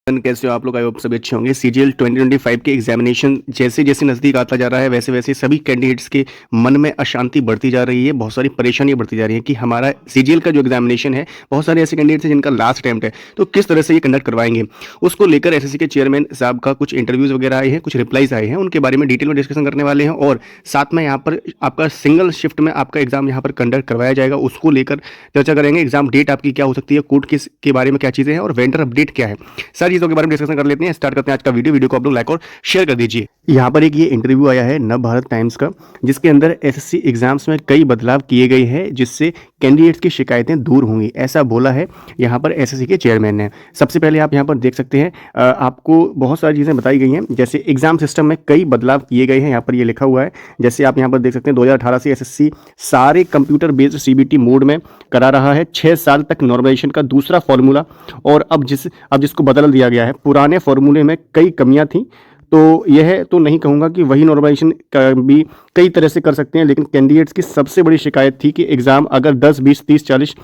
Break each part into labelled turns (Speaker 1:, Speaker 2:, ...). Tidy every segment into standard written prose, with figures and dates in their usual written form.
Speaker 1: कैसे हो आप लोग? आई होप सभी अच्छे होंगे। सीजीएल 2025 के एग्जामिनेशन जैसे जैसे नज़दीक आता जा रहा है वैसे वैसे सभी कैंडिडेट्स के मन में अशांति बढ़ती जा रही है, बहुत सारी परेशानियां बढ़ती जा रही हैं कि हमारा सीजीएल का जो एग्जामिनेशन है, बहुत सारे ऐसे कैंडिडेट्स हैं जिनका लास्ट अटेम्प्ट है, तो किस तरह से ये कंडक्ट करवाएंगे। उसको लेकर एसएससी के चेयरमैन साहब का कुछ इंटरव्यूज़ वगैरह आए हैं, कुछ रिप्लाइज आए हैं, उनके बारे में डिटेल में डिस्कशन करने वाले हैं। और साथ में यहाँ पर आपका सिंगल शिफ्ट में आपका एग्जाम यहाँ पर कंडक्ट करवाया जाएगा, उसको लेकर चर्चा करेंगे। एग्जाम डेट आपकी क्या हो सकती है, कोर्ट के बारे में क्या चीज़ें हैं और वेंडर अपडेट क्या है, सारी चीज़ों के बारे में डिस्कशन कर लेते हैं। स्टार्ट करते हैं आज का वीडियो को आप लोग लाइक और शेयर कर दीजिए। यहाँ पर एक ये इंटरव्यू आया है नव भारत टाइम्स का, जिसके अंदर एसएससी एग्जाम्स में कई बदलाव किए गए हैं जिससे कैंडिडेट्स की शिकायतें दूर होंगी, ऐसा बोला है यहाँ पर एसएससी के चेयरमैन ने। सबसे पहले आप यहाँ पर देख सकते हैं, आपको बहुत सारी चीज़ें बताई गई हैं, जैसे एग्जाम सिस्टम में कई बदलाव किए गए हैं, यहाँ पर ये लिखा हुआ है। जैसे आप यहाँ पर देख सकते हैं 2018 से एसएससी सारे कंप्यूटर बेस्ड सीबीटी मोड में करा रहा है। 6 साल तक नॉर्मलाइजेशन का दूसरा फॉर्मूला, और अब जिसको बदल दिया गया है। पुराने फॉर्मूले में कई कमियां थी, तो यह तो नहीं कहूँगा कि वही नॉर्मलाइजेशन भी कई तरह से कर सकते हैं, लेकिन कैंडिडेट्स की सबसे बड़ी शिकायत थी कि एग्ज़ाम अगर 10, 20, 30, 40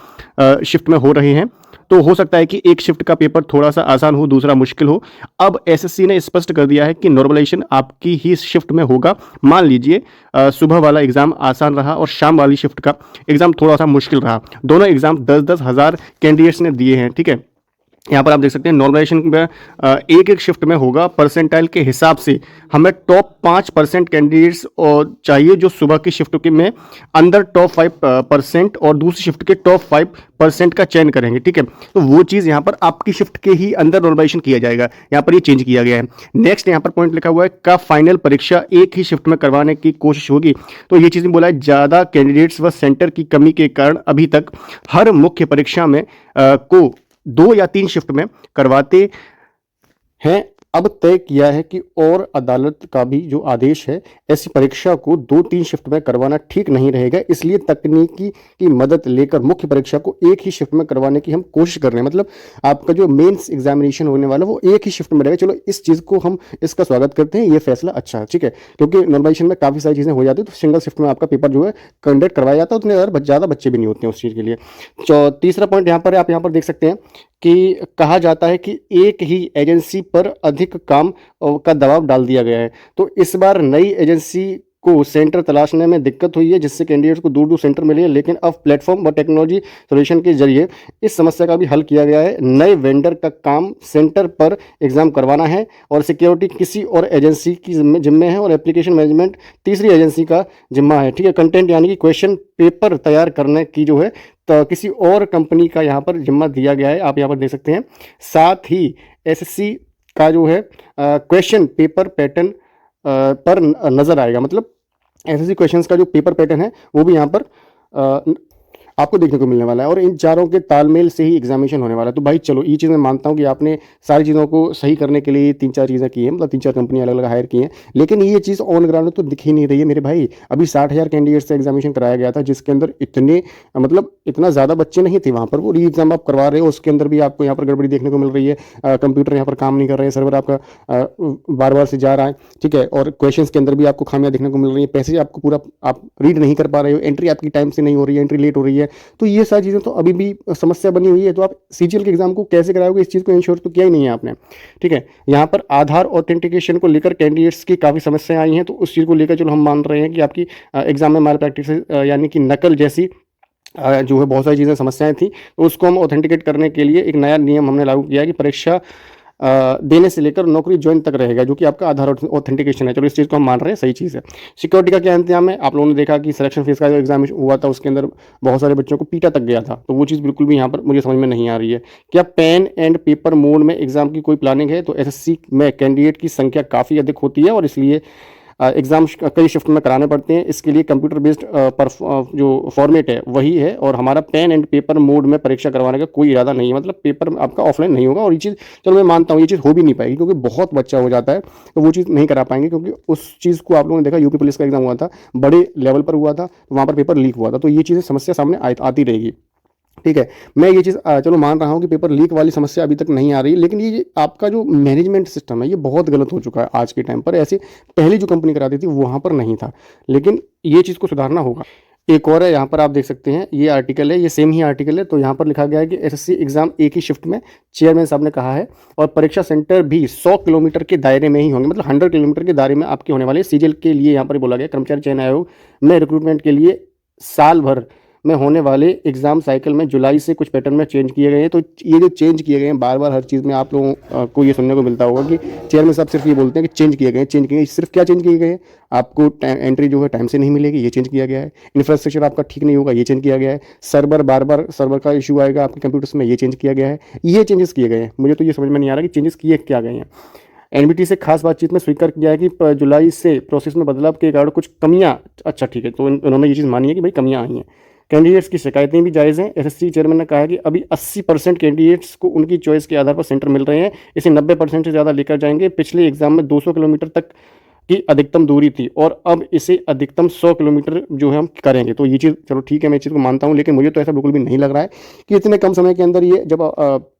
Speaker 1: शिफ्ट में हो रहे हैं तो हो सकता है कि एक शिफ्ट का पेपर थोड़ा सा आसान हो, दूसरा मुश्किल हो। अब एसएससी ने स्पष्ट कर दिया है कि नॉर्मलाइजेशन आपकी ही शिफ्ट में होगा। मान लीजिए सुबह वाला एग्जाम आसान रहा और शाम वाली शिफ्ट का एग्जाम थोड़ा सा मुश्किल रहा, दोनों एग्जाम 10-10 हज़ार कैंडिडेट्स ने दिए हैं, ठीक है। यहाँ पर आप देख सकते हैं नॉर्मलाइजेशन में एक एक शिफ्ट में होगा। परसेंटाइल के हिसाब से हमें टॉप 5% कैंडिडेट्स चाहिए जो सुबह की शिफ्ट के में अंदर टॉप 5% और दूसरी शिफ्ट के टॉप 5% का चयन करेंगे, ठीक है। तो वो चीज़ यहाँ पर आपकी शिफ्ट के ही अंदर नॉर्मलाइजेशन किया जाएगा, यहाँ पर ये चेंज किया गया है। नेक्स्ट यहाँ पर पॉइंट लिखा हुआ है का फाइनल परीक्षा एक ही शिफ्ट में करवाने की कोशिश होगी। तो ये चीज़ बोला है, ज़्यादा कैंडिडेट्स व सेंटर की कमी के कारण अभी तक हर मुख्य परीक्षा में को 2 या 3 शिफ्ट में करवाते हैं। अब तय किया है कि और अदालत का भी जो आदेश है, ऐसी परीक्षा को 2-3 शिफ्ट में करवाना ठीक नहीं रहेगा, इसलिए तकनीकी की मदद लेकर मुख्य परीक्षा को एक ही शिफ्ट में करवाने की हम कोशिश कर रहे हैं। मतलब आपका जो मेंस एग्जामिनेशन होने वाला है वो एक ही शिफ्ट में रहेगा। चलो इस चीज़ को हम इसका स्वागत करते हैं, ये फैसला अच्छा है, ठीक है, क्योंकि नॉर्मलाइजेशन में काफ़ी सारी चीज़ें हो जाती है, तो सिंगल शिफ्ट में आपका पेपर जो है कंडक्ट करवाया जाता है, उतने ज़्यादा बच्चे भी नहीं होते हैं उस चीज़ के लिए। तीसरा पॉइंट यहाँ पर आप यहाँ पर देख सकते हैं कि कहा जाता है कि एक ही एजेंसी पर अधिक काम का दबाव डाल दिया गया है। तो इस बार नई एजेंसी को सेंटर तलाशने में दिक्कत हुई है, जिससे कैंडिडेट्स को दूर दूर सेंटर मिले हैं, लेकिन अब प्लेटफॉर्म और टेक्नोलॉजी सॉल्यूशन के जरिए इस समस्या का भी हल किया गया है। नए वेंडर का काम सेंटर पर एग्जाम करवाना है और सिक्योरिटी किसी और एजेंसी की जिम्मे है और एप्लीकेशन मैनेजमेंट तीसरी एजेंसी का जिम्मा है, ठीक है। कंटेंट यानी कि क्वेश्चन पेपर तैयार करने की जो है तो किसी और कंपनी का यहाँ पर जिम्मा दिया गया है, आप यहाँ पर देख सकते हैं। साथ ही एसएससी का जो है क्वेश्चन पेपर पैटर्न पर नज़र आएगा, मतलब एसएससी क्वेश्चंस का जो पेपर पैटर्न है वो भी यहाँ पर आपको देखने को मिलने वाला है, और इन चारों के तालमेल से ही एग्जामिनेशन होने वाला है। तो भाई चलो, ये चीज़ मैं मानता हूँ कि आपने सारी चीज़ों को सही करने के लिए 3-4 चीज़ें की हैं, मतलब 3-4 कंपनी अलग अलग हायर की हैं, लेकिन ये चीज़ ऑन ग्राउंड तो दिख ही नहीं रही है मेरे भाई। अभी 60,000 कैंडिडेट से एग्जामिनेशन कराया गया था, जिसके अंदर इतना ज़्यादा बच्चे नहीं थे वहाँ पर। वो री एग्जाम आप करवा रहे हो, उसके अंदर भी आपको यहाँ पर गड़बड़ी देखने को मिल रही है। कंप्यूटर यहाँ पर काम नहीं कर रहे हैं, सर्वर आपका बार बार से जा रहा है, ठीक है, और क्वेश्चन के अंदर भी आपको खामियां देखने को मिल रही है। पैसे आपको पूरा आप रीड नहीं कर पा रहे हो, एंट्री आपकी टाइम से नहीं हो रही है, एंट्री लेट हो रही है। तो ये सारी चीज़ें तो अभी भी समस्या बनी हुई है। तो आप सीजीएल के एग्जाम को कैसे कराओगे, इस चीज़ को इंश्योर तो किया ही नहीं है आपने, ठीक है। यहाँ पर आधार ऑथेंटिकेशन को लेकर कैंडिडेट्स की काफ़ी समस्याएं आई हैं, तो उस चीज़ को लेकर चलो हम मान रहे हैं कि आपकी एग्जाम में माल प्रैक्टिस यानी कि नकल जैसी जो है बहुत सारी चीज़ें समस्याएं थी, तो उसको हम ऑथेंटिकेट करने के लिए एक नया नियम हमने लागू किया है कि परीक्षा देने से लेकर नौकरी ज्वाइन तक रहेगा, जो कि आपका आधार ऑथेंटिकेशन है। चलो इस चीज़ को हम मान रहे हैं, सही चीज़ है। सिक्योरिटी का क्या इंतजाम है? आप लोगों ने देखा कि सिलेक्शन फेज का जो एग्जाम हुआ था उसके अंदर बहुत सारे बच्चों को पीटा तक गया था, तो वो चीज़ बिल्कुल भी यहाँ पर मुझे समझ में नहीं आ रही है। क्या पेन एंड पेपर मोड में एग्जाम की कोई प्लानिंग है? तो एसएससी में कैंडिडेट की संख्या काफ़ी अधिक होती है और इसलिए एग्ज़ाम कई शिफ्ट में कराने पड़ते हैं। इसके लिए कंप्यूटर बेस्ड जो फॉर्मेट है वही है, और हमारा पेन एंड पेपर मोड में परीक्षा करवाने का कोई इरादा नहीं है। मतलब पेपर आपका ऑफलाइन नहीं होगा, और ये चीज़ चलो मैं मानता हूँ ये चीज़ हो भी नहीं पाएगी, क्योंकि बहुत बच्चा हो जाता है, तो वो चीज़ नहीं करा पाएंगे। क्योंकि उस चीज़ को आप लोगों ने देखा, यूपी पुलिस का एग्जाम हुआ था, बड़े लेवल पर हुआ था, तो वहाँ पर पेपर लीक हुआ था, तो ये चीज़ें समस्या सामने आती रहेगी, ठीक है। मैं ये चीज़ चलो मान रहा हूँ कि पेपर लीक वाली समस्या अभी तक नहीं आ रही, लेकिन ये आपका जो मैनेजमेंट सिस्टम है ये बहुत गलत हो चुका है आज के टाइम पर। ऐसे पहली जो कंपनी कराती थी वहाँ पर नहीं था, लेकिन ये चीज़ को सुधारना होगा। एक और है, यहाँ पर आप देख सकते हैं, ये आर्टिकल है, ये सेम ही आर्टिकल है। तो यहाँ पर लिखा गया है कि एसएससी एग्जाम एक ही शिफ्ट में, चेयरमैन साहब ने कहा है, और परीक्षा सेंटर भी 100 किलोमीटर के दायरे में ही होंगे, मतलब 100 किलोमीटर के दायरे में आपके होने वाले। सीजीएल के लिए यहाँ पर बोला गया, कर्मचारी चयन आयोग में रिक्रूटमेंट के लिए साल भर में होने वाले एग्जाम साइकिल में जुलाई से कुछ पैटर्न में चेंज किए गए हैं। तो ये जो चेंज किए गए हैं, बार बार हर चीज़ में आप लोगों को ये सुनने को मिलता होगा कि चेयरमैन साहब सिर्फ ये बोलते हैं कि चेंज किए गए हैं, चेंज किए गए। सिर्फ क्या चेंज किए गए हैं, आपको एंट्री जो है टाइम से नहीं मिलेगी, ये चेंज किया गया है। इंफ्रास्ट्रक्चर आपका ठीक नहीं होगा, ये चेंज किया गया है। सर्वर बार बार सर्वर का इशू आएगा आपके कंप्यूटर्स में, ये चेंज किया गया है। ये चेंजेस किए गए हैं। मुझे तो ये समझ में नहीं आ रहा कि चेंजेस किए क्या गए हैं। एनबीटी से खास बातचीत में स्वीकार किया है कि जुलाई से प्रोसेस में बदलाव के कारण कुछ कमियां, अच्छा ठीक है, तो उन्होंने ये चीज़ मानी है कि भाई कमियां आई हैं। कैंडिडेट्स की शिकायतें भी जायज़ हैं। एसएससी चेयरमैन ने कहा है कि अभी 80% कैंडिडेट्स को उनकी चॉइस के आधार पर सेंटर मिल रहे हैं, इसे 90% से ज़्यादा लेकर जाएंगे। पिछले एग्जाम में 200 किलोमीटर तक की अधिकतम दूरी थी और अब इसे अधिकतम 100 किलोमीटर जो है हम करेंगे। तो ये चीज़ चलो ठीक है, मैं इस चीज़ को मानता हूँ, लेकिन मुझे तो ऐसा बिल्कुल भी नहीं लग रहा है कि इतने कम समय के अंदर ये, जब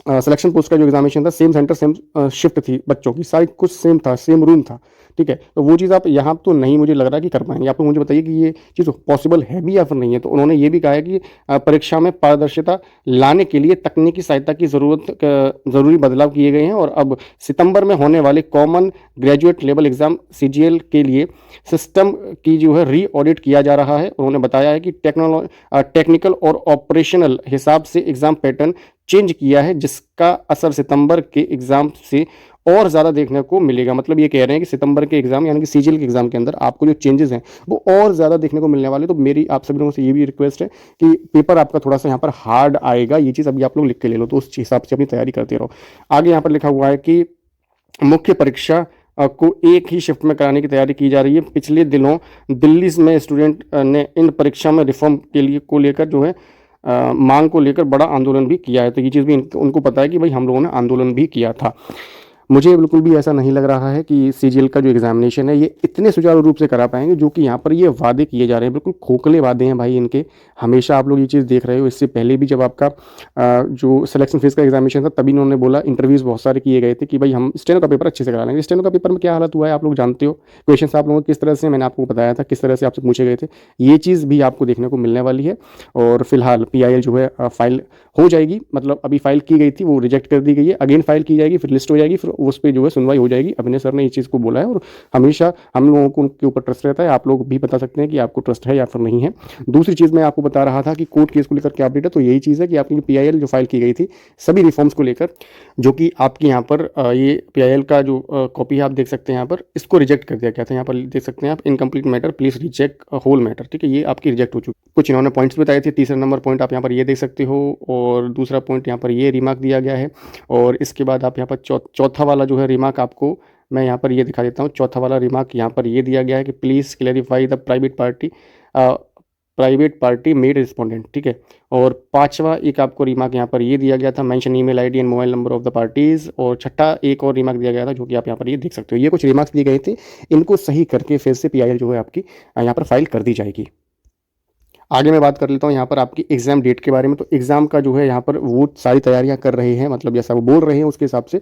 Speaker 1: सिलेक्शन पोस्ट का जो एग्जामिनेशन था, सेम सेंटर सेम शिफ्ट थी, बच्चों की सारी कुछ सेम था, सेम रूम था, ठीक है, तो वो चीज़ आप यहाँ तो नहीं मुझे लग रहा कि कर पाएंगे। आप लोग मुझे बताइए कि ये चीज़ पॉसिबल है भी या फिर नहीं है। तो उन्होंने ये भी कहा है कि परीक्षा में पारदर्शिता लाने के लिए तकनीकी सहायता की ज़रूरी बदलाव किए गए हैं और अब सितंबर में होने वाले common graduate level exam CGL के लिए सिस्टम की जो है री ऑडिट किया जा रहा है। उन्होंने बताया है कि टेक्निकल और ऑपरेशनल हिसाब से एग्जाम पैटर्न चेंज किया है, जिसका असर सितंबर के एग्जाम से और ज़्यादा देखने को मिलेगा। मतलब ये कह रहे हैं कि सितंबर के एग्जाम यानी कि सीजीएल के एग्जाम के अंदर आपको जो चेंजेस हैं वो और ज़्यादा देखने को मिलने वाले। तो मेरी आप सभी लोगों से ये भी रिक्वेस्ट है कि पेपर आपका थोड़ा सा यहाँ पर हार्ड आएगा, ये चीज़ अभी आप लोग लिख के ले लो, तो उस हिसाब से अपनी तैयारी करते रहो। आगे यहाँ पर लिखा हुआ है कि मुख्य परीक्षा को एक ही शिफ्ट में कराने की तैयारी की जा रही है। पिछले दिनों दिल्ली में स्टूडेंट ने इन परीक्षा में रिफॉर्म के लिए को लेकर जो है मांग को लेकर बड़ा आंदोलन भी किया है। तो ये चीज़ भी उनको पता है कि भाई हम लोगों ने आंदोलन भी किया था। मुझे बिल्कुल भी ऐसा नहीं लग रहा है कि सीजीएल का जो एग्जामिनेशन है ये इतने सुचारू रूप से करा पाएंगे, जो कि यहाँ पर ये वादे किए जा रहे हैं, बिल्कुल खोखले वादे हैं भाई इनके। हमेशा आप लोग ये चीज़ देख रहे हो, इससे पहले भी जब आपका जो सिलेक्शन फेज का एग्जामिनेशन था तभी इन्होंने बोला, इंटरव्यूज़ बहुत सारे किए गए थे कि भाई हम स्टेनो का पेपर अच्छे से करा लेंगे। स्टेनो का पेपर में क्या हालत हुआ है आप लोग जानते हो। क्वेश्चन आप लोगों को किस तरह से, मैंने आपको बताया था किस तरह से आपसे पूछे गए थे। ये चीज़ भी आपको देखने को मिलने वाली है। और फिलहाल PIL जो है फाइल हो जाएगी, मतलब अभी फाइल की गई थी वो रिजेक्ट कर दी गई है, अगेन फाइल की जाएगी, फिर लिस्ट हो जाएगी, फिर उस पर जो है सुनवाई हो जाएगी। अभिनय सर ने इस चीज़ को बोला है और हमेशा हम लोगों को उनके ऊपर ट्रस्ट रहता है। आप लोग भी बता सकते हैं कि आपको ट्रस्ट है या फिर नहीं है। दूसरी चीज़ मैं आपको बता रहा था कि कोर्ट केस को लेकर क्या अपडेट है, तो यही चीज़ है कि आपकी PIL जो फाइल की गई थी सभी रिफॉर्म्स को लेकर, जो कि आपकी यहाँ पर ये PIL का जो कॉपी है आप देख सकते हैं यहाँ पर, इसको रिजेक्ट कर दिया गया था। यहाँ पर देख सकते हैं आप, incomplete matter please reject whole matter, ठीक है, ये आपकी रिजेक्ट हो चुकी। कुछ इन्होंने पॉइंट्स बताए थे। तीसरा नंबर पॉइंट आप यहाँ पर ये देख सकते हो, और दूसरा पॉइंट यहाँ पर ये रिमार्क दिया गया है। और इसके बाद आप यहाँ पर चौथा वाला जो है रिमार्क आपको मैं यहाँ पर ये दिखा देता हूँ। चौथा वाला रिमार्क यहाँ पर ये दिया गया है कि please clarify the private party made respondent, ठीक है। और पांचवा एक आपको रिमार्क यहाँ पर ये दिया गया था, mention email ID and mobile number of the parties. और छठा एक और रिमार्क दिया गया था, जो कि आप यहाँ पर ये देख सकते हो। ये कुछ रिमार्क्स दिए गए थे, इनको सही करके फिर से PIL जो है आपकी यहाँ पर फाइल कर दी जाएगी। आगे मैं बात कर लेता हूँ यहाँ पर आपकी एग्जाम डेट के बारे में। तो एग्जाम का जो है यहाँ पर वो सारी तैयारियाँ कर रहे हैं, मतलब जैसा वो बोल रहे हैं उसके हिसाब से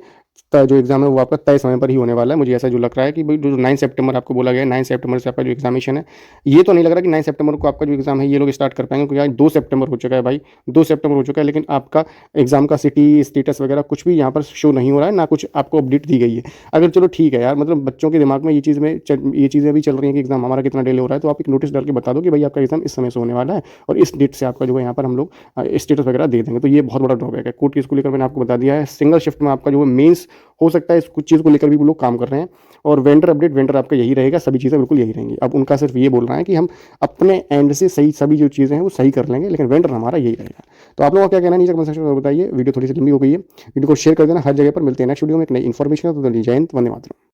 Speaker 1: जो एग्जाम है वो आपका तय समय पर ही होने वाला है। मुझे ऐसा जो लग रहा है कि भाई जो 9 सितंबर आपको बोला गया है, 9 सितंबर से आपका जो एग्जामिनेशन है, ये तो नहीं लग रहा कि 9 सितंबर को आपका जो एग्जाम है ये लोग स्टार्ट कर पाएंगे, क्योंकि आज 2 सितंबर हो चुका है भाई, 2 सितंबर हो चुका है, लेकिन आपका एग्जाम का सिटी स्टेटस वगैरह कुछ भी यहाँ पर शो नहीं हो रहा है, ना कुछ आपको अपडेट दी गई है। अगर चलो ठीक है यार, मतलब बच्चों के दिमाग में ये चीज़ें भी चल रही हैं कि एग्जाम हमारा कितना डिले हो रहा है, तो आप एक नोटिस डाल के बता दो कि भाई आपका एग्जाम इस समय से होने वाला है और इस डेट से आपका जो है यहाँ पर हम लोग स्टेटस वगैरह दे देंगे। तो ये बहुत बड़ा ड्रॉबैक है। कोर्ट केस को लेकर मैंने आपको बता दिया है। सिंगल शिफ्ट में आपका जो है मेंस हो सकता है, इस कुछ चीज़ को लेकर भी वो लोग काम कर रहे हैं। और वेंडर अपडेट, वेंडर आपका यही रहेगा, सभी चीज़ें बिल्कुल यही रहेंगी। अब उनका सिर्फ ये बोलना है कि हम अपने एंड से सही सभी जो चीज़ें हैं वो सही कर लेंगे, लेकिन वेंडर हमारा यही रहेगा। तो आप लोगों का क्या कहना है नीचे कमेंट सेक्शन में बताइए। वीडियो थोड़ी सी लंबी हो गई है, वीडियो को शेयर कर देना। हर जगह पर मिलते हैं नेक्स्ट वीडियो में एक नई इन्फॉर्मेशन। तो जय हिंद, वंदे मातरम।